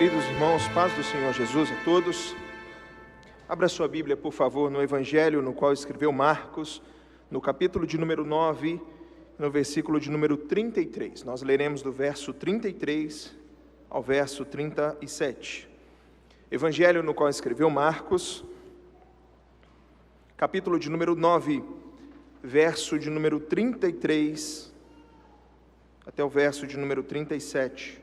Queridos irmãos, paz do Senhor Jesus a todos. Abra sua Bíblia, por favor, no Evangelho no qual escreveu Marcos, no capítulo de número 9, no versículo de número 33. Nós leremos do verso 33 ao verso 37. Evangelho no qual escreveu Marcos, capítulo de número 9, verso de número 33 até o verso de número 37.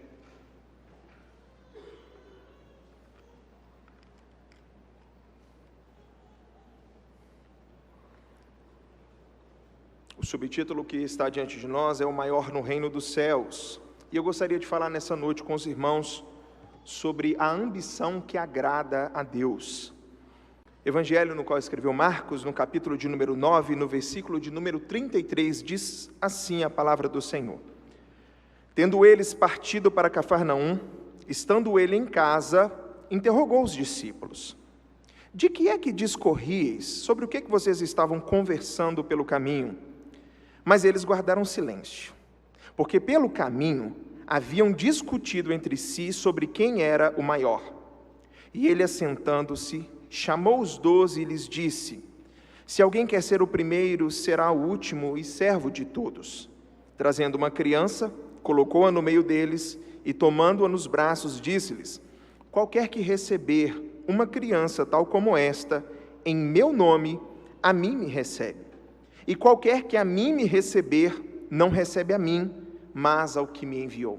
O subtítulo que está diante de nós é o maior no reino dos céus. E eu gostaria de falar nessa noite com os irmãos sobre a ambição que agrada a Deus. Evangelho no qual escreveu Marcos, no capítulo de número 9, no versículo de número 33, diz assim a palavra do Senhor. Tendo eles partido para Cafarnaum, estando ele em casa, interrogou os discípulos. De que é que discorrieis? Sobre o que vocês estavam conversando pelo caminho? Mas eles guardaram silêncio, porque pelo caminho haviam discutido entre si sobre quem era o maior. E ele, assentando-se, chamou os 12 e lhes disse: se alguém quer ser o primeiro, será o último e servo de todos. Trazendo uma criança, colocou-a no meio deles e, tomando-a nos braços, disse-lhes: qualquer que receber uma criança tal como esta, em meu nome, a mim me recebe. E qualquer que a mim me receber, não recebe a mim, mas ao que me enviou.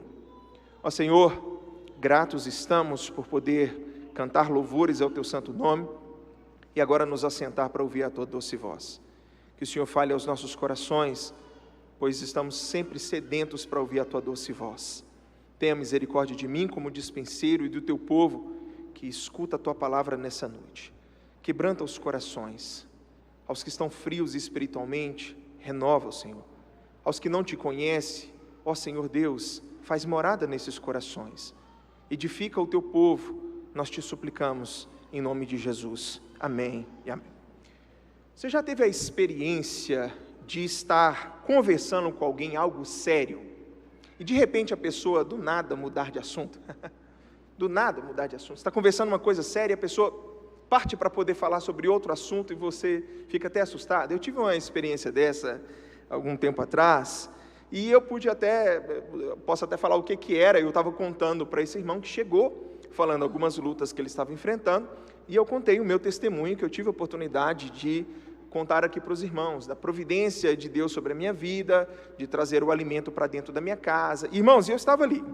Ó Senhor, gratos estamos por poder cantar louvores ao Teu santo nome, e agora nos assentar para ouvir a Tua doce voz. Que o Senhor fale aos nossos corações, pois estamos sempre sedentos para ouvir a Tua doce voz. Tenha misericórdia de mim como dispenseiro e do Teu povo, que escuta a Tua palavra nessa noite. Quebranta os corações. Aos que estão frios espiritualmente, renova, Senhor. Aos que não Te conhecem, ó Senhor Deus, faz morada nesses corações. Edifica o Teu povo, nós Te suplicamos, em nome de Jesus. Amém e amém. Você já teve a experiência de estar conversando com alguém algo sério, e de repente a pessoa do nada mudar de assunto? Do nada mudar de assunto. Você está conversando uma coisa séria e a pessoa parte para poder falar sobre outro assunto e você fica até assustado. Eu tive uma experiência dessa algum tempo atrás, e eu posso até falar o que era. Eu estava contando para esse irmão que chegou, falando algumas lutas que ele estava enfrentando, e eu contei o meu testemunho, que eu tive a oportunidade de contar aqui para os irmãos, da providência de Deus sobre a minha vida, de trazer o alimento para dentro da minha casa. Irmãos, eu estava ali,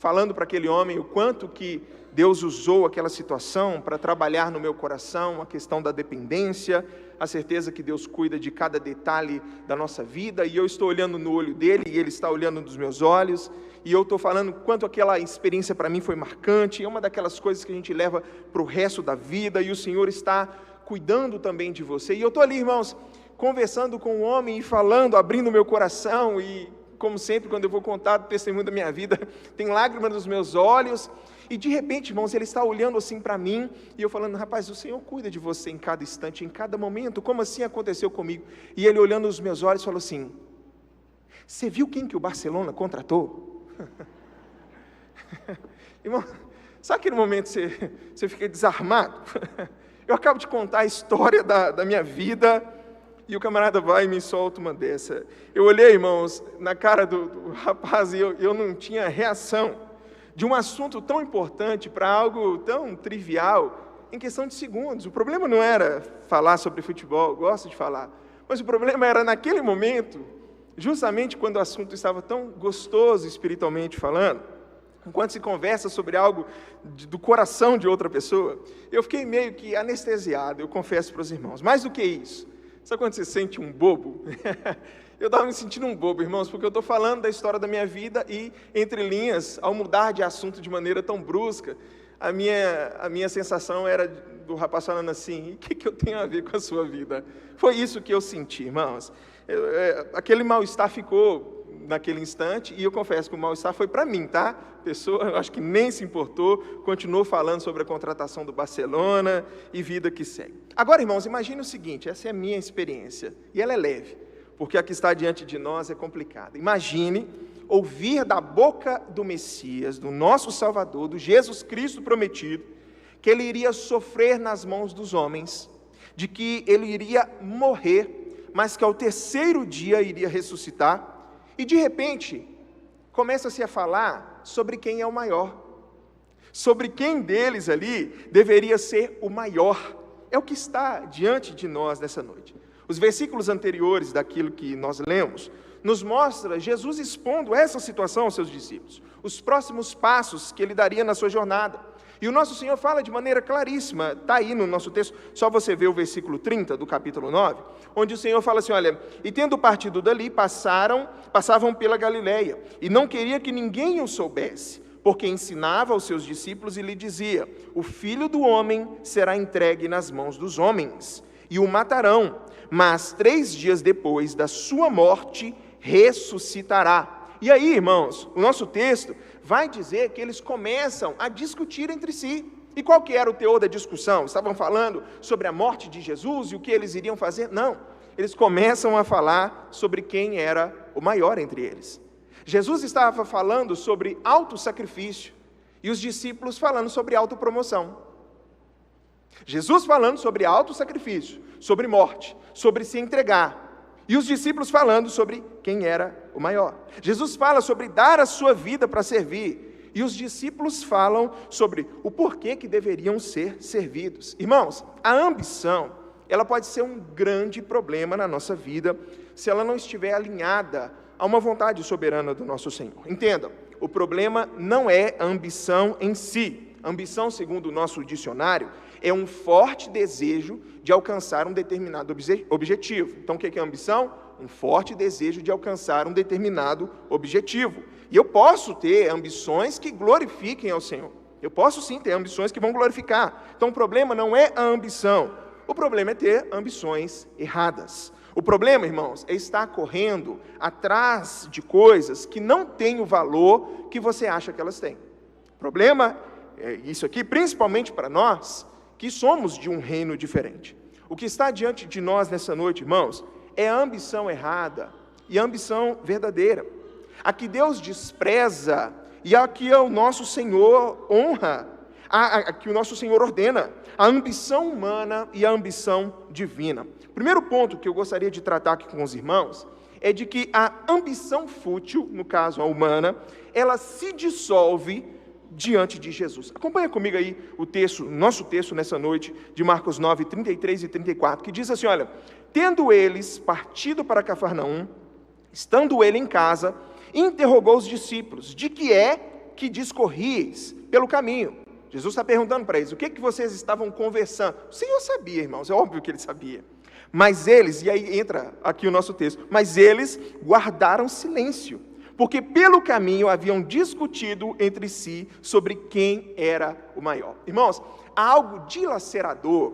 falando para aquele homem o quanto que Deus usou aquela situação para trabalhar no meu coração a questão da dependência, a certeza que Deus cuida de cada detalhe da nossa vida, e eu estou olhando no olho dele, e ele está olhando nos meus olhos, e eu estou falando quanto aquela experiência para mim foi marcante, é uma daquelas coisas que a gente leva para o resto da vida, e o Senhor está cuidando também de você. E eu estou ali, irmãos, conversando com o homem e falando, abrindo meu coração, e como sempre, quando eu vou contar o testemunho da minha vida, tem lágrimas nos meus olhos, e de repente, irmãos, ele está olhando assim para mim, e eu falando: rapaz, o Senhor cuida de você em cada instante, em cada momento, como assim aconteceu comigo? E ele olhando nos meus olhos falou assim: você viu quem que o Barcelona contratou? Irmão, sabe aquele momento que você fica desarmado? Eu acabo de contar a história da minha vida, e o camarada vai e me solta uma dessa. Eu olhei, irmãos, na cara do rapaz, e eu não tinha reação de um assunto tão importante para algo tão trivial, em questão de segundos. O problema não era falar sobre futebol, eu gosto de falar, mas o problema era naquele momento, justamente quando o assunto estava tão gostoso espiritualmente falando, enquanto se conversa sobre algo do coração de outra pessoa, eu fiquei meio que anestesiado, eu confesso para os irmãos. Mais do que isso, sabe quando você sente um bobo? Eu estava me sentindo um bobo, irmãos, porque eu estou falando da história da minha vida e, entre linhas, ao mudar de assunto de maneira tão brusca, a minha sensação era do rapaz falando assim: o que eu tenho a ver com a sua vida? Foi isso que eu senti, irmãos. Aquele mal-estar ficou naquele instante, e eu confesso que o mal-estar foi para mim, tá? A pessoa, eu acho que nem se importou, continuou falando sobre a contratação do Barcelona e vida que segue. Agora, irmãos, imagine o seguinte, essa é a minha experiência, e ela é leve, porque a que está diante de nós é complicada. Imagine ouvir da boca do Messias, do nosso Salvador, do Jesus Cristo prometido, que ele iria sofrer nas mãos dos homens, de que ele iria morrer, mas que ao terceiro dia iria ressuscitar, e de repente, começa-se a falar sobre quem é o maior, sobre quem deles ali deveria ser o maior. É o que está diante de nós nessa noite. Os versículos anteriores daquilo que nós lemos, nos mostra Jesus expondo essa situação aos seus discípulos, os próximos passos que ele daria na sua jornada. E o nosso Senhor fala de maneira claríssima, está aí no nosso texto, só você ver o versículo 30 do capítulo 9, onde o Senhor fala assim, olha, e tendo partido dali, passavam pela Galileia, e não queria que ninguém o soubesse, porque ensinava aos seus discípulos e lhe dizia, o Filho do Homem será entregue nas mãos dos homens, e o matarão, mas 3 dias depois da sua morte, ressuscitará. E aí, irmãos, o nosso texto vai dizer que eles começam a discutir entre si. E qual que era o teor da discussão? Estavam falando sobre a morte de Jesus e o que eles iriam fazer? Não, eles começam a falar sobre quem era o maior entre eles. Jesus estava falando sobre autossacrifício e os discípulos falando sobre autopromoção. Jesus falando sobre autossacrifício, sobre morte, sobre se entregar. E os discípulos falando sobre quem era o maior. Jesus fala sobre dar a sua vida para servir. E os discípulos falam sobre o porquê que deveriam ser servidos. Irmãos, a ambição, ela pode ser um grande problema na nossa vida, se ela não estiver alinhada a uma vontade soberana do nosso Senhor. Entendam, o problema não é a ambição em si. A ambição, segundo o nosso dicionário, é um forte desejo de alcançar um determinado objetivo. Então, o que é ambição? Um forte desejo de alcançar um determinado objetivo. E eu posso ter ambições que glorifiquem ao Senhor. Eu posso sim ter ambições que vão glorificar. Então, o problema não é a ambição. O problema é ter ambições erradas. O problema, irmãos, é estar correndo atrás de coisas que não têm o valor que você acha que elas têm. O problema é isso aqui, principalmente para nós, que somos de um reino diferente. O que está diante de nós nessa noite, irmãos, é a ambição errada e a ambição verdadeira. A que Deus despreza e a que o nosso Senhor honra, a que o nosso Senhor ordena, a ambição humana e a ambição divina. O primeiro ponto que eu gostaria de tratar aqui com os irmãos é de que a ambição fútil, no caso a humana, ela se dissolve diante de Jesus. Acompanha comigo aí o texto, nosso texto nessa noite, de Marcos 9, 33 e 34, que diz assim, olha, tendo eles partido para Cafarnaum, estando ele em casa, interrogou os discípulos, de que é que discorrieis pelo caminho? Jesus está perguntando para eles, o que vocês estavam conversando? O Senhor sabia, irmãos, é óbvio que ele sabia. Mas eles, e aí entra aqui o nosso texto, mas eles guardaram silêncio, porque pelo caminho haviam discutido entre si sobre quem era o maior. Irmãos, há algo dilacerador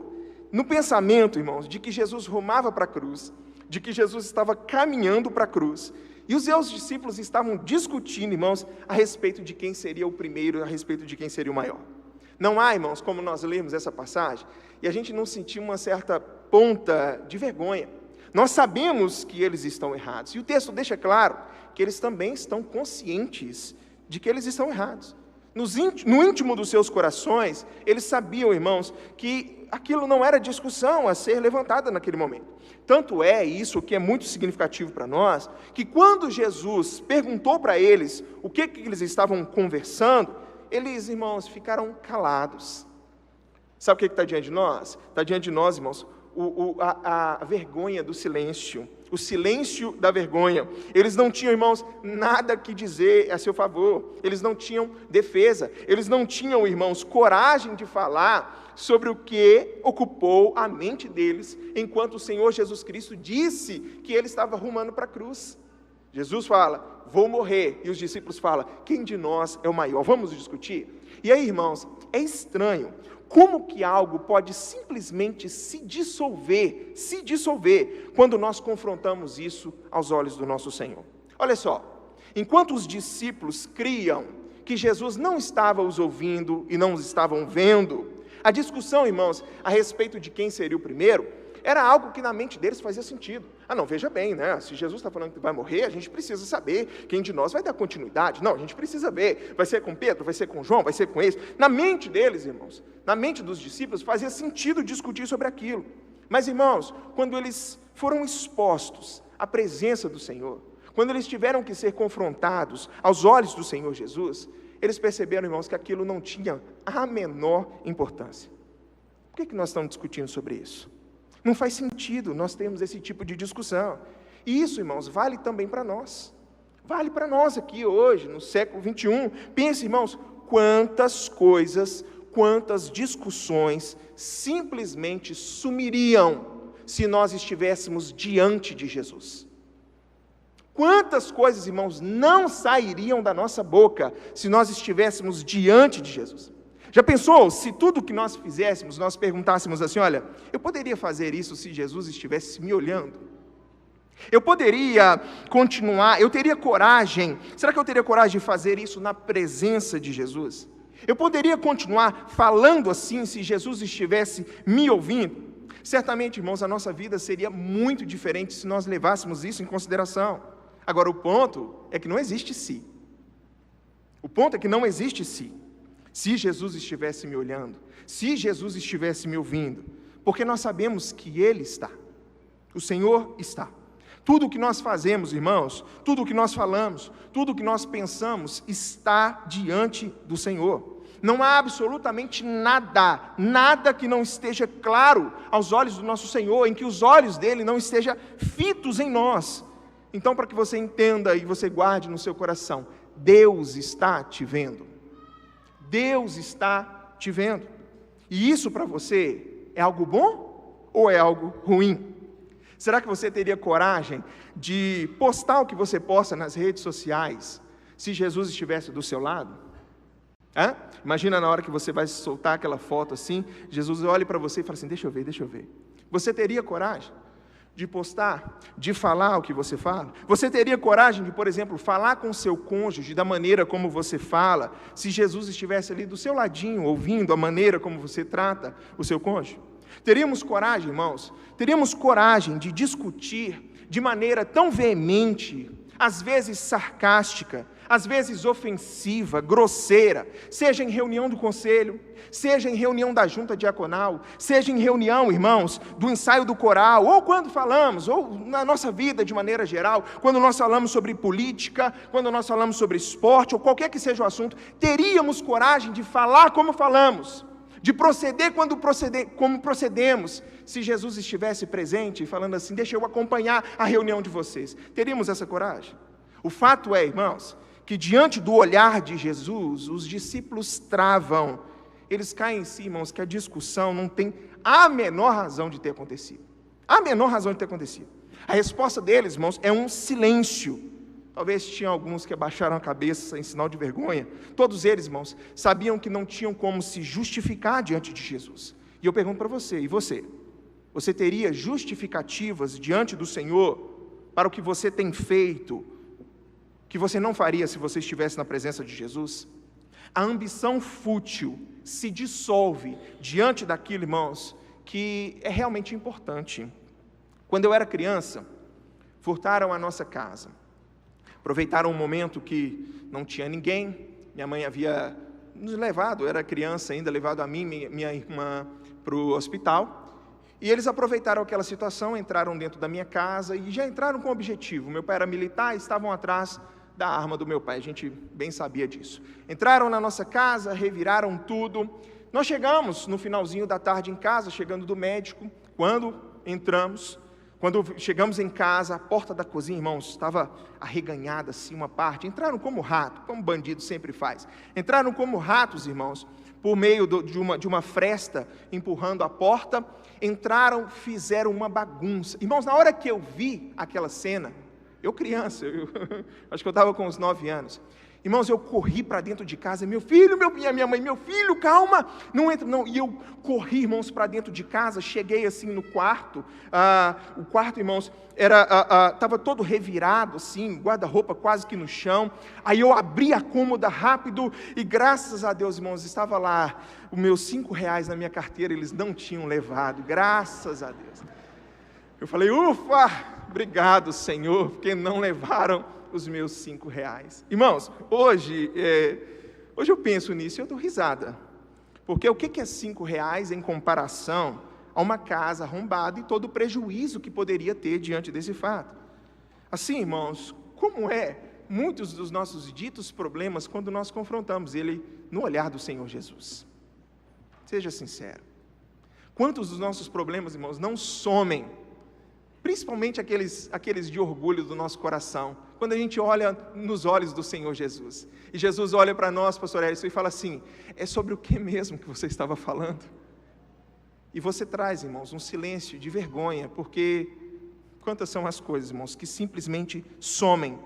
no pensamento, irmãos, de que Jesus rumava para a cruz, de que Jesus estava caminhando para a cruz, e os seus discípulos estavam discutindo, irmãos, a respeito de quem seria o primeiro, a respeito de quem seria o maior. Não há, irmãos, como nós lemos essa passagem, e a gente não sentiu uma certa ponta de vergonha. Nós sabemos que eles estão errados, e o texto deixa claro que eles também estão conscientes de que eles estão errados. No íntimo dos seus corações, eles sabiam, irmãos, que aquilo não era discussão a ser levantada naquele momento. Tanto é isso que é muito significativo para nós, que quando Jesus perguntou para eles o que eles estavam conversando, eles, irmãos, ficaram calados. Sabe o que está diante de nós? Está diante de nós, irmãos, a vergonha do silêncio, o silêncio da vergonha. Eles não tinham, irmãos, nada que dizer a seu favor, eles não tinham defesa, eles não tinham, irmãos, coragem de falar sobre o que ocupou a mente deles, enquanto o Senhor Jesus Cristo disse que ele estava rumando para a cruz. Jesus fala, vou morrer, e os discípulos falam, quem de nós é o maior? Vamos discutir? E aí, irmãos, é estranho, como que algo pode simplesmente se dissolver, quando nós confrontamos isso aos olhos do nosso Senhor? Olha só, enquanto os discípulos criam que Jesus não estava os ouvindo e não os estavam vendo, a discussão, irmãos, a respeito de quem seria o primeiro, era algo que na mente deles fazia sentido. Ah, não, veja bem, né? Se Jesus está falando que vai morrer, a gente precisa saber quem de nós vai dar continuidade. Não, a gente precisa ver. Vai ser com Pedro, vai ser com João, vai ser com esse. Na mente deles, irmãos, na mente dos discípulos, fazia sentido discutir sobre aquilo. Mas, irmãos, quando eles foram expostos à presença do Senhor, quando eles tiveram que ser confrontados aos olhos do Senhor Jesus, eles perceberam, irmãos, que aquilo não tinha a menor importância. Por que nós estamos discutindo sobre isso? Não faz sentido nós termos esse tipo de discussão. E isso, irmãos, vale também para nós. Vale para nós aqui hoje, no século 21. Pense, irmãos, quantas coisas, quantas discussões simplesmente sumiriam se nós estivéssemos diante de Jesus. Quantas coisas, irmãos, não sairiam da nossa boca se nós estivéssemos diante de Jesus. Já pensou, se tudo que nós fizéssemos, nós perguntássemos assim, olha, eu poderia fazer isso se Jesus estivesse me olhando? Eu poderia continuar, eu teria coragem, será que eu teria coragem de fazer isso na presença de Jesus? Eu poderia continuar falando assim se Jesus estivesse me ouvindo? Certamente, irmãos, a nossa vida seria muito diferente se nós levássemos isso em consideração. Agora, o ponto é que não existe se. O ponto é que não existe se. Se Jesus estivesse me olhando, se Jesus estivesse me ouvindo, porque nós sabemos que Ele está, o Senhor está. Tudo o que nós fazemos, irmãos, tudo o que nós falamos, tudo o que nós pensamos, está diante do Senhor. Não há absolutamente nada que não esteja claro aos olhos do nosso Senhor, em que os olhos dele não estejam fitos em nós. Então, para que você entenda e você guarde no seu coração, Deus está te vendo. Deus está te vendo. E isso para você é algo bom ou é algo ruim? Será que você teria coragem de postar o que você posta nas redes sociais se Jesus estivesse do seu lado? Imagina na hora que você vai soltar aquela foto assim, Jesus olha para você e fala assim, deixa eu ver. Você teria coragem de postar, de falar o que você fala? Você teria coragem de, por exemplo, falar com o seu cônjuge da maneira como você fala, se Jesus estivesse ali do seu ladinho, ouvindo a maneira como você trata o seu cônjuge? Teríamos coragem, irmãos? Teríamos coragem de discutir de maneira tão veemente, às vezes sarcástica, às vezes ofensiva, grosseira, seja em reunião do conselho, seja em reunião da junta diaconal, seja em reunião, irmãos, do ensaio do coral, ou quando falamos, ou na nossa vida de maneira geral, quando nós falamos sobre política, quando nós falamos sobre esporte, ou qualquer que seja o assunto, teríamos coragem de falar como falamos, de proceder como procedemos, se Jesus estivesse presente, falando assim, deixa eu acompanhar a reunião de vocês. Teríamos essa coragem? O fato é, irmãos, que diante do olhar de Jesus, os discípulos travam, eles caem em si, irmãos, que a discussão não tem a menor razão de ter acontecido. A menor razão de ter acontecido. A resposta deles, irmãos, é um silêncio. Talvez tinha alguns que abaixaram a cabeça em sinal de vergonha. Todos eles, irmãos, sabiam que não tinham como se justificar diante de Jesus. E eu pergunto para você, e você? Você teria justificativas diante do Senhor para o que você tem feito, que você não faria se você estivesse na presença de Jesus? A ambição fútil se dissolve diante daquilo, irmãos, que é realmente importante. Quando eu era criança, furtaram a nossa casa. Aproveitaram um momento que não tinha ninguém, minha mãe havia nos levado, eu era criança ainda, levado a mim e minha irmã para o hospital, e eles aproveitaram aquela situação, entraram dentro da minha casa e já entraram com objetivo. Meu pai era militar e estavam atrás da arma do meu pai, a gente bem sabia disso. Entraram na nossa casa, reviraram tudo. Nós chegamos no finalzinho da tarde em casa, chegando do médico. Quando chegamos em casa, a porta da cozinha, irmãos, estava arreganhada assim uma parte. Entraram como rato, como bandido sempre faz. Entraram como ratos, irmãos, por meio de uma fresta, empurrando a porta. Entraram, fizeram uma bagunça. Irmãos, na hora que eu vi aquela cena, eu criança, acho que eu estava com uns 9 anos. Irmãos, eu corri para dentro de casa, minha mãe, meu filho, calma, não entra, não. E eu corri, irmãos, para dentro de casa, cheguei assim no quarto, o quarto, irmãos, estava todo revirado, assim, guarda-roupa quase que no chão. Aí eu abri a cômoda rápido e graças a Deus, irmãos, estava lá, os meus R$5 na minha carteira, eles não tinham levado, graças a Deus. Eu falei, ufa, obrigado, Senhor, porque não levaram os meus 5 reais. Irmãos, hoje eu penso nisso e eu dou risada. Porque o que é 5 reais em comparação a uma casa arrombada e todo o prejuízo que poderia ter diante desse fato? Assim, irmãos, como muitos dos nossos ditos problemas quando nós confrontamos ele no olhar do Senhor Jesus? Seja sincero. Quantos dos nossos problemas, irmãos, não somem, principalmente aqueles de orgulho do nosso coração, quando a gente olha nos olhos do Senhor Jesus, e Jesus olha para nós, pastor Elson, e fala assim: é sobre o que mesmo que você estava falando? E você traz, irmãos, um silêncio de vergonha, porque quantas são as coisas, irmãos, que simplesmente somem.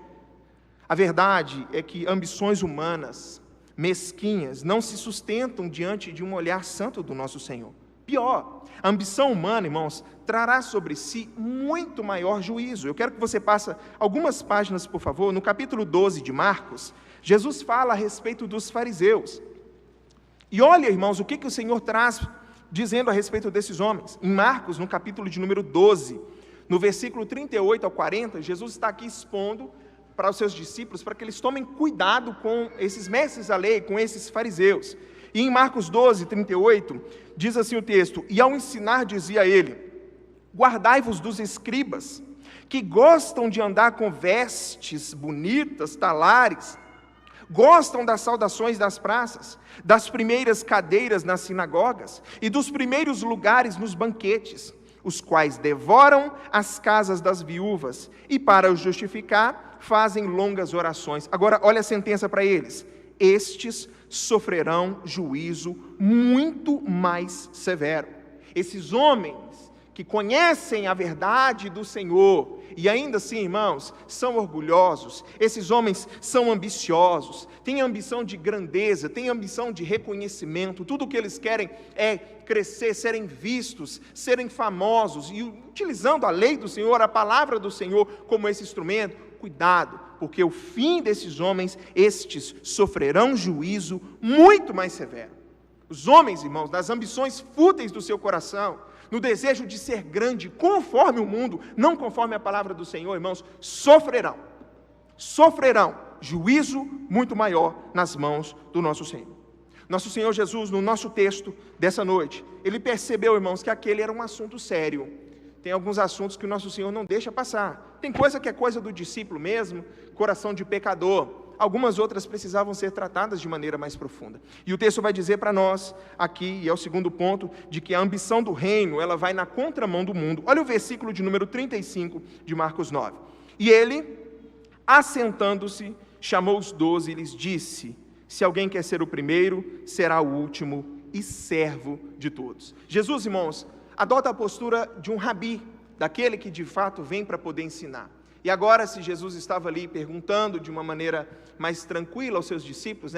A verdade é que ambições humanas, mesquinhas, não se sustentam diante de um olhar santo do nosso Senhor. Pior, a ambição humana, irmãos, trará sobre si muito maior juízo. Eu quero que você passe algumas páginas, por favor, no capítulo 12 de Marcos. Jesus fala a respeito dos fariseus. E olha, irmãos, o que o Senhor traz dizendo a respeito desses homens. Em Marcos, no capítulo de número 12, no versículo 38 ao 40, Jesus está aqui expondo para os seus discípulos, para que eles tomem cuidado com esses mestres da lei, com esses fariseus. E em Marcos 12, 38, diz assim o texto: e ao ensinar dizia ele: guardai-vos dos escribas, que gostam de andar com vestes bonitas, talares, gostam das saudações das praças, das primeiras cadeiras nas sinagogas e dos primeiros lugares nos banquetes, os quais devoram as casas das viúvas e, para os justificar, fazem longas orações. Agora, olha a sentença para eles: estes sofrerão juízo muito mais severo. Esses homens que conhecem a verdade do Senhor e ainda assim, irmãos, são orgulhosos, esses homens são ambiciosos, têm ambição de grandeza, têm ambição de reconhecimento, tudo o que eles querem é crescer, serem vistos, serem famosos, e utilizando a lei do Senhor, a palavra do Senhor como esse instrumento. Cuidado, porque o fim desses homens, estes sofrerão juízo muito mais severo. Os homens, irmãos, das ambições fúteis do seu coração, no desejo de ser grande, conforme o mundo, não conforme a palavra do Senhor, irmãos, sofrerão juízo muito maior nas mãos do nosso Senhor. Nosso Senhor Jesus, no nosso texto dessa noite, ele percebeu, irmãos, que aquele era um assunto sério. Tem alguns assuntos que o nosso Senhor não deixa passar. Tem coisa que é coisa do discípulo mesmo, coração de pecador. Algumas outras precisavam ser tratadas de maneira mais profunda. E o texto vai dizer para nós aqui, e é o segundo ponto, de que a ambição do reino, ela vai na contramão do mundo. Olha o versículo de número 35 de Marcos 9. E ele, assentando-se, chamou os 12 e lhes disse: se alguém quer ser o primeiro, será o último e servo de todos. Jesus, irmãos, adota a postura de um rabi, daquele que de fato vem para poder ensinar. E agora, se Jesus estava ali perguntando de uma maneira mais tranquila aos seus discípulos,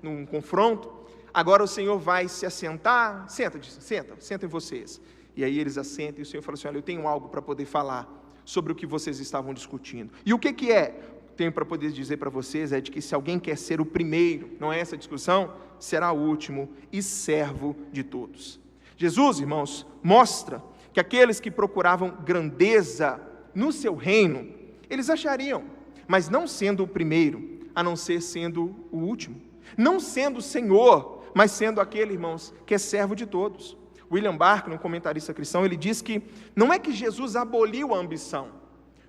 num confronto, agora o Senhor vai se assentar. Sentem vocês. E aí eles assentam e o Senhor fala assim: olha, eu tenho algo para poder falar sobre o que vocês estavam discutindo. E o que é? Tenho para poder dizer para vocês é de que se alguém quer ser o primeiro, não é essa a discussão, será o último e servo de todos. Jesus, irmãos, mostra que aqueles que procuravam grandeza no seu reino, eles achariam, mas não sendo o primeiro, a não ser sendo o último, não sendo o Senhor, mas sendo aquele, irmãos, que é servo de todos. William Barclay, um comentarista cristão, ele diz que não é que Jesus aboliu a ambição.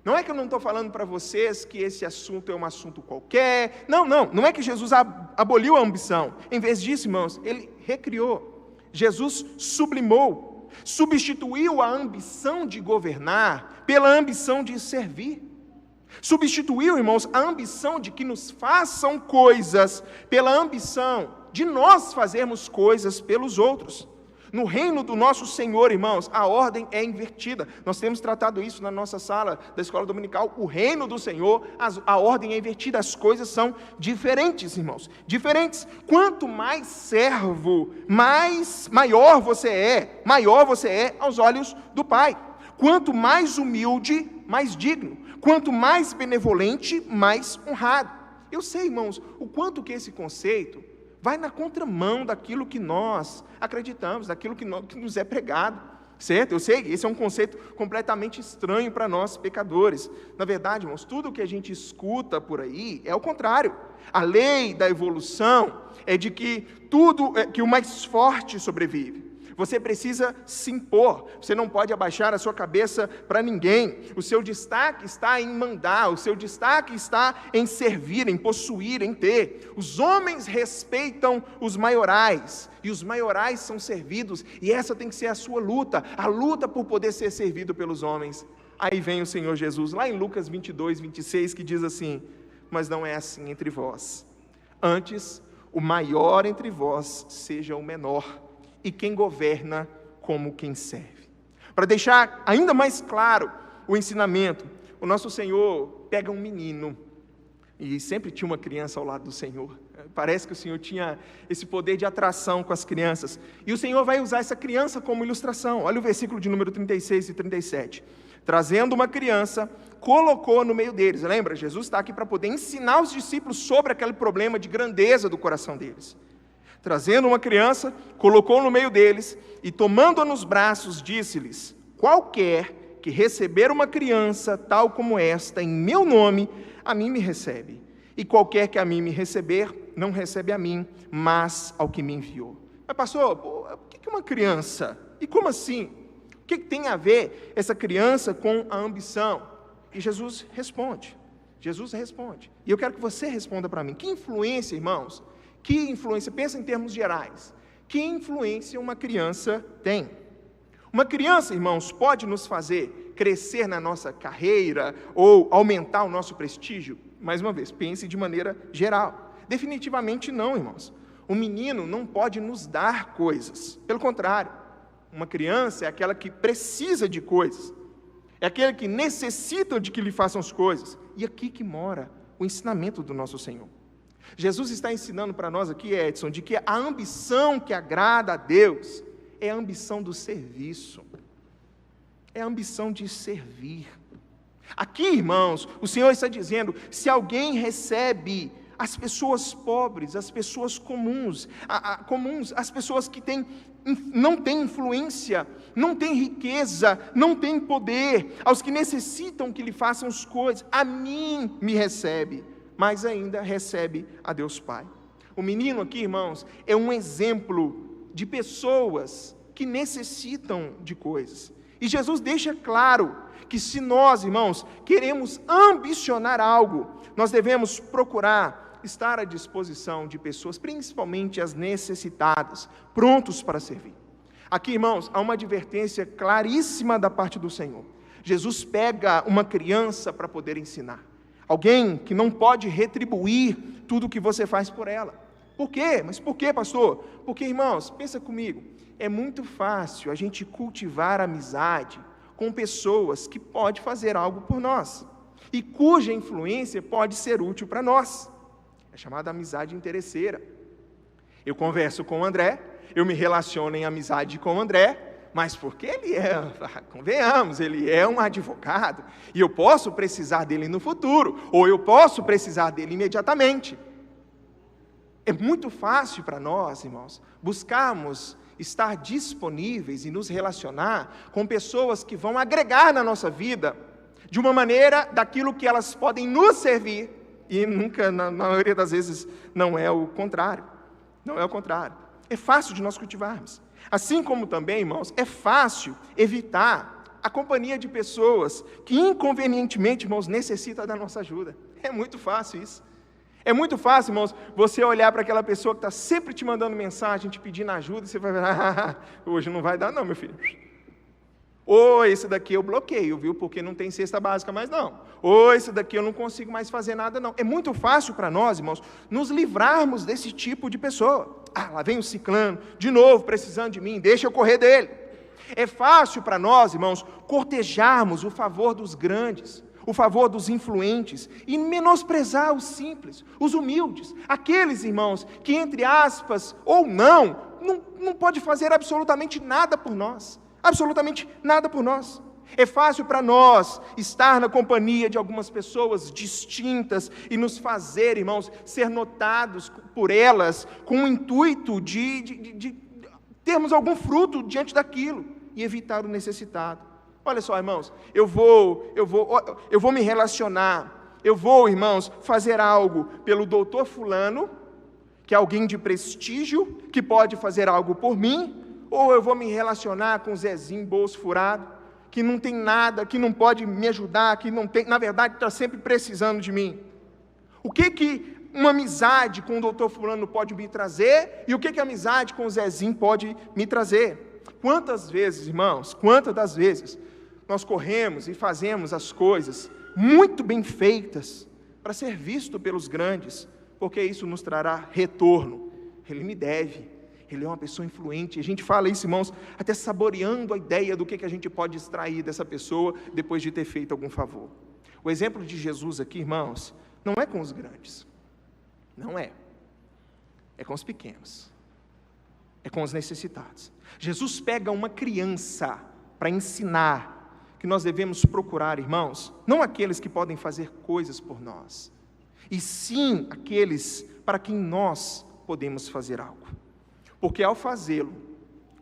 Não é que eu não estou falando para vocês que esse assunto é um assunto qualquer. Não é que Jesus aboliu a ambição. Em vez disso, irmãos, ele recriou. Jesus sublimou, substituiu a ambição de governar pela ambição de servir. Substituiu, irmãos, a ambição de que nos façam coisas pela ambição de nós fazermos coisas pelos outros. No reino do nosso Senhor, irmãos, a ordem é invertida. Nós temos tratado isso na nossa sala da escola dominical. O reino do Senhor, a ordem é invertida, as coisas são diferentes, irmãos. Diferentes. Quanto mais servo, maior você é aos olhos do Pai. Quanto mais humilde, mais digno. Quanto mais benevolente, mais honrado. Eu sei, irmãos, o quanto que esse conceito vai na contramão daquilo que nós acreditamos, daquilo que nos é pregado. Certo? Eu sei, esse é um conceito completamente estranho para nós, pecadores. Na verdade, irmãos, tudo que a gente escuta por aí é o contrário. A lei da evolução é de que que o mais forte sobrevive. Você precisa se impor, você não pode abaixar a sua cabeça para ninguém. O seu destaque está em mandar, o seu destaque está em servir, em possuir, em ter. Os homens respeitam os maiorais, e os maiorais são servidos, e essa tem que ser a sua luta, a luta por poder ser servido pelos homens. Aí vem o Senhor Jesus, lá em Lucas 22, 26, que diz assim: mas não é assim entre vós. Antes, o maior entre vós seja o menor, e quem governa como quem serve. Para deixar ainda mais claro o ensinamento, o nosso Senhor pega um menino, e sempre tinha uma criança ao lado do Senhor. Parece que o Senhor tinha esse poder de atração com as crianças, e o Senhor vai usar essa criança como ilustração. Olha o versículo de número 36 e 37. Trazendo uma criança, colocou no meio deles. Lembra, Jesus está aqui para poder ensinar os discípulos sobre aquele problema de grandeza do coração deles. Trazendo uma criança, colocou no meio deles, e tomando-a nos braços, disse-lhes: qualquer que receber uma criança tal como esta, em meu nome, a mim me recebe. E qualquer que a mim me receber, não recebe a mim, mas ao que me enviou. Mas pastor, o que é uma criança? E como assim? O que tem a ver essa criança com a ambição? E Jesus responde. E eu quero que você responda para mim. Que influência, irmãos? Que influência? Pensa em termos gerais. Que influência uma criança tem? Uma criança, irmãos, pode nos fazer crescer na nossa carreira ou aumentar o nosso prestígio? Mais uma vez, pense de maneira geral. Definitivamente não, irmãos. O menino não pode nos dar coisas. Pelo contrário, uma criança é aquela que precisa de coisas. É aquele que necessita de que lhe façam as coisas. E aqui que mora o ensinamento do nosso Senhor. Jesus está ensinando para nós aqui, Edson, de que a ambição que agrada a Deus é a ambição do serviço. É a ambição de servir. Aqui, irmãos, o Senhor está dizendo, se alguém recebe as pessoas pobres, as pessoas comuns, as pessoas que não têm influência, não têm riqueza, não têm poder, aos que necessitam que lhe façam as coisas, a mim me recebe, mas ainda recebe a Deus Pai. O menino aqui, irmãos, é um exemplo de pessoas que necessitam de coisas. E Jesus deixa claro que se nós, irmãos, queremos ambicionar algo, nós devemos procurar estar à disposição de pessoas, principalmente as necessitadas, prontos para servir. Aqui, irmãos, há uma advertência claríssima da parte do Senhor. Jesus pega uma criança para poder ensinar. Alguém que não pode retribuir tudo o que você faz por ela. Por quê? Mas por quê, pastor? Porque, irmãos, pensa comigo, é muito fácil a gente cultivar amizade com pessoas que podem fazer algo por nós, e cuja influência pode ser útil para nós. É chamada amizade interesseira. Eu converso com o André, eu me relaciono em amizade com o André, mas porque convenhamos, ele é um advogado, e eu posso precisar dele no futuro, ou eu posso precisar dele imediatamente. É muito fácil para nós, irmãos, buscarmos estar disponíveis e nos relacionar com pessoas que vão agregar na nossa vida, de uma maneira daquilo que elas podem nos servir, e nunca, na maioria das vezes, não é o contrário. Não é o contrário. É fácil de nós cultivarmos. Assim como também, irmãos, é fácil evitar a companhia de pessoas que inconvenientemente, irmãos, necessitam da nossa ajuda. É muito fácil isso. É muito fácil, irmãos, você olhar para aquela pessoa que está sempre te mandando mensagem, te pedindo ajuda, e você vai ver, hoje não vai dar não, meu filho. Ou esse daqui eu bloqueio, viu, porque não tem cesta básica mais não. Ou esse daqui eu não consigo mais fazer nada não. É muito fácil para nós, irmãos, nos livrarmos desse tipo de pessoa. Lá vem o ciclano, de novo precisando de mim, deixa eu correr dele. É fácil para nós, irmãos, cortejarmos o favor dos grandes, o favor dos influentes, e menosprezar os simples, os humildes, aqueles, irmãos, que entre aspas, ou não pode fazer absolutamente nada por nós, absolutamente nada por nós. É fácil para nós estar na companhia de algumas pessoas distintas e nos fazer, irmãos, ser notados por elas com o intuito de termos algum fruto diante daquilo. e evitar o necessitado. Olha só, irmãos, eu vou me relacionar, eu vou, irmãos, fazer algo pelo doutor fulano, que é alguém de prestígio, que pode fazer algo por mim, ou eu vou me relacionar com o Zezinho bolso furado, que não tem nada, que não pode me ajudar, que não tem, na verdade, está sempre precisando de mim. O que uma amizade com o doutor fulano pode me trazer, e o que a amizade com o Zezinho pode me trazer? Quantas vezes, irmãos, quantas das vezes nós corremos e fazemos as coisas muito bem feitas para ser visto pelos grandes, porque isso nos trará retorno. Ele me deve, ele é uma pessoa influente. A gente fala isso, irmãos, até saboreando a ideia do que a gente pode extrair dessa pessoa depois de ter feito algum favor. O exemplo de Jesus aqui, irmãos, não é com os grandes, não é com os pequenos, é com os necessitados. Jesus pega uma criança para ensinar que nós devemos procurar, irmãos, não aqueles que podem fazer coisas por nós, e sim aqueles para quem nós podemos fazer algo, porque ao fazê-lo,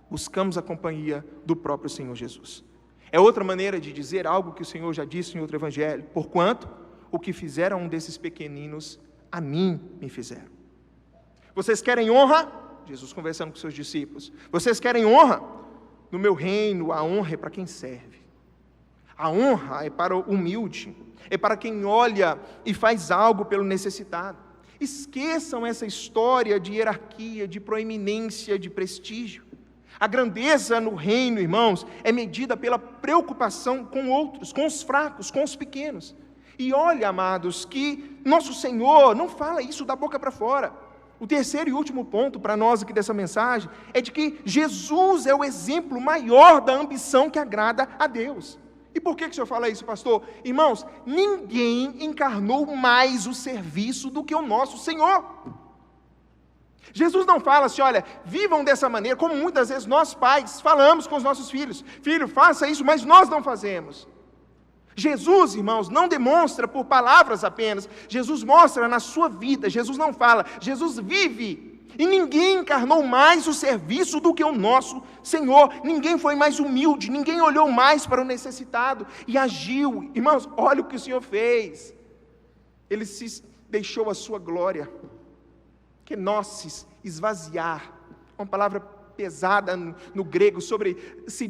buscamos a companhia do próprio Senhor Jesus. É outra maneira de dizer algo que o Senhor já disse em outro evangelho: porquanto o que fizeram um desses pequeninos, a mim me fizeram. Vocês querem honra? Jesus conversando com seus discípulos. Vocês querem honra? No meu reino, a honra é para quem serve. A honra é para o humilde, é para quem olha e faz algo pelo necessitado. Esqueçam essa história de hierarquia, de proeminência, de prestígio. A grandeza no reino, irmãos, é medida pela preocupação com outros, com os fracos, com os pequenos. E olha, amados, que nosso Senhor não fala isso da boca para fora. O terceiro e último ponto para nós aqui dessa mensagem é de que Jesus é o exemplo maior da ambição que agrada a Deus. E por que o senhor fala isso, pastor? Irmãos, ninguém encarnou mais o serviço do que o nosso Senhor. Jesus não fala assim: olha, vivam dessa maneira, como muitas vezes nós pais falamos com os nossos filhos: filho, faça isso, mas nós não fazemos. Jesus, irmãos, não demonstra por palavras apenas, Jesus mostra na sua vida. Jesus não fala, Jesus vive. E ninguém encarnou mais o serviço do que o nosso Senhor. Ninguém foi mais humilde, ninguém olhou mais para o necessitado e agiu. Irmãos, olha o que o Senhor fez. Ele se deixou a sua glória, kenosis, esvaziar, uma palavra pesada no grego, sobre se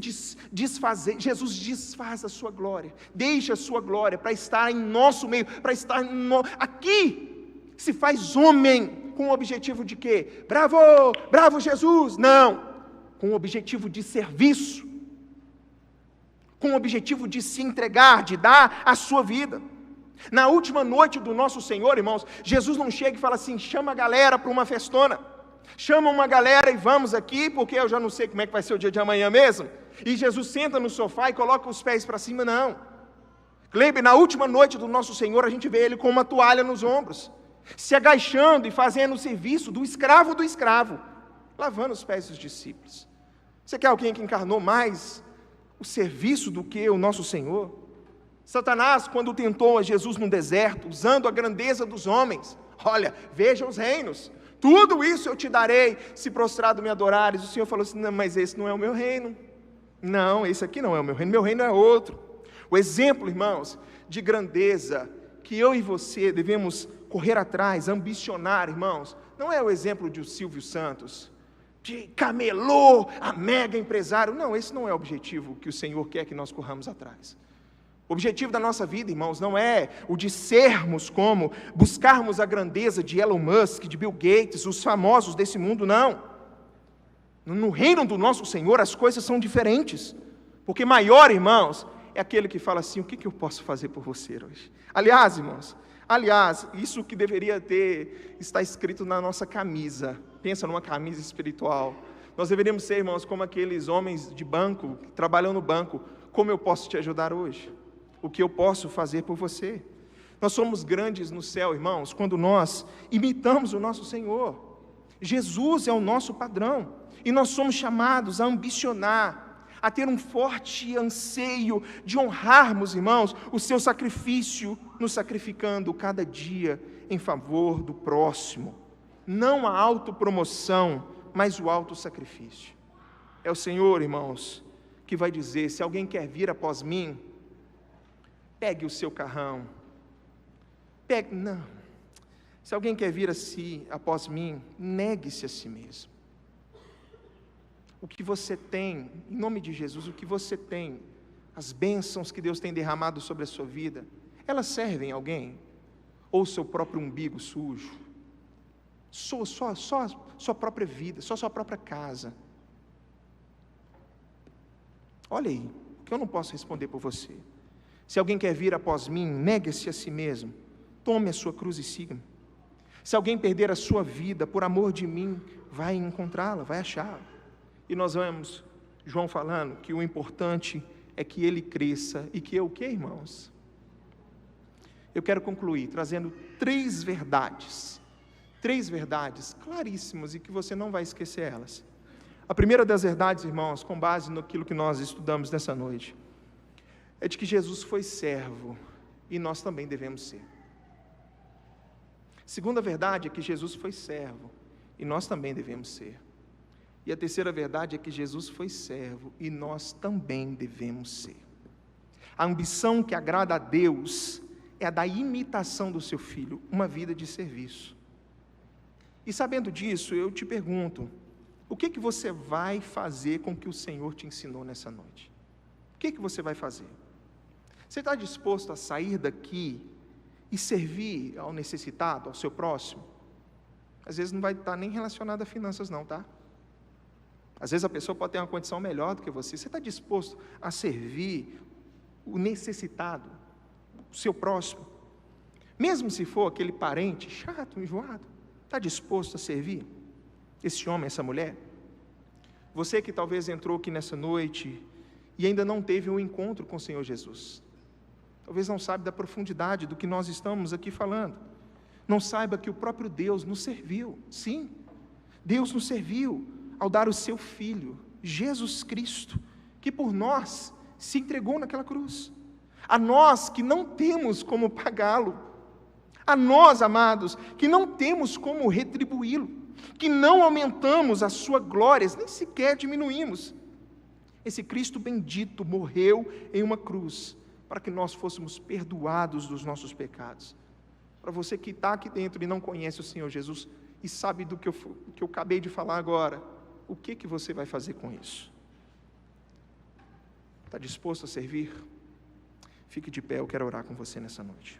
desfazer. Jesus desfaz a sua glória, deixa a sua glória para estar em nosso meio, para estar aqui, se faz homem, com o objetivo de quê? Bravo, bravo Jesus! Não, com o objetivo de serviço, com o objetivo de se entregar, de dar a sua vida. Na última noite do nosso Senhor, irmãos, Jesus não chega e fala assim: chama a galera para uma festona, chama uma galera e vamos aqui, porque eu já não sei como é que vai ser o dia de amanhã mesmo, e Jesus senta no sofá e coloca os pés para cima. Não, Kleber, na última noite do nosso Senhor, a gente vê ele com uma toalha nos ombros, se agachando e fazendo o serviço do escravo, lavando os pés dos discípulos. Você quer alguém que encarnou mais o serviço do que o nosso Senhor? Satanás, quando tentou a Jesus no deserto, usando a grandeza dos homens: olha, veja os reinos, tudo isso eu te darei, se prostrado me adorares. O Senhor falou assim: não, mas esse não é o meu reino. Não, esse aqui não é o meu reino é outro. O exemplo, irmãos, de grandeza que eu e você devemos correr atrás, ambicionar, irmãos, não é o exemplo de Silvio Santos, de camelô, a mega empresário. Não, esse não é o objetivo que o Senhor quer que nós corramos atrás. O objetivo da nossa vida, irmãos, não é o de sermos como, buscarmos a grandeza de Elon Musk, de Bill Gates, os famosos desse mundo, não. No reino do nosso Senhor as coisas são diferentes, porque maior, irmãos, é aquele que fala assim: o que eu posso fazer por você hoje? Aliás, irmãos, isso que deveria está escrito na nossa camisa. Pensa numa camisa espiritual. Nós deveríamos ser, irmãos, como aqueles homens de banco, que trabalham no banco: como eu posso te ajudar hoje? O que eu posso fazer por você? Nós somos grandes no céu, irmãos, quando nós imitamos o nosso Senhor. Jesus é o nosso padrão, e nós somos chamados a ambicionar, a ter um forte anseio de honrarmos, irmãos, o seu sacrifício, nos sacrificando cada dia em favor do próximo. Não a autopromoção, mas o autossacrifício. É o Senhor, irmãos, que vai dizer: se alguém quer vir após mim, pegue o seu carrão, não, se alguém quer vir após mim, negue-se a si mesmo. O que você tem, em nome de Jesus, o que você tem, as bênçãos que Deus tem derramado sobre a sua vida, elas servem a alguém? Ou o seu próprio umbigo sujo? Só sua própria vida, só sua própria casa? Olha aí, o que eu não posso responder por você. Se alguém quer vir após mim, negue-se a si mesmo, tome a sua cruz e siga-me. Se alguém perder a sua vida por amor de mim, vai encontrá-la, vai achá-la. E nós vemos João falando que o importante é que ele cresça e que eu o quê, irmãos? Eu quero concluir trazendo três verdades claríssimas e que você não vai esquecer elas. A primeira das verdades, irmãos, com base naquilo que nós estudamos nessa noite, é de que Jesus foi servo e nós também devemos ser. A segunda verdade é que Jesus foi servo e nós também devemos ser. E a terceira verdade é que Jesus foi servo e nós também devemos ser. A ambição que agrada a Deus é a da imitação do seu Filho, uma vida de serviço. E sabendo disso, eu te pergunto, o que você vai fazer com o que o Senhor te ensinou nessa noite? O que você vai fazer? Você está disposto a sair daqui e servir ao necessitado, ao seu próximo? Às vezes não vai estar nem relacionado a finanças não, tá? Às vezes a pessoa pode ter uma condição melhor do que você. Você está disposto a servir o necessitado, o seu próximo? Mesmo se for aquele parente chato, enjoado, está disposto a servir esse homem, essa mulher? Você que talvez entrou aqui nessa noite e ainda não teve um encontro com o Senhor Jesus, talvez não saiba da profundidade do que nós estamos aqui falando, não saiba que o próprio Deus nos serviu. Sim, Deus nos serviu ao dar o seu Filho, Jesus Cristo, que por nós se entregou naquela cruz. A nós que não temos como pagá-lo, a nós, amados, que não temos como retribuí-lo, que não aumentamos a sua glória, nem sequer diminuímos. Esse Cristo bendito morreu em uma cruz, para que nós fôssemos perdoados dos nossos pecados. Para você que está aqui dentro e não conhece o Senhor Jesus, e sabe do que eu acabei de falar agora, o que você vai fazer com isso? Está disposto a servir? Fique de pé, eu quero orar com você nessa noite.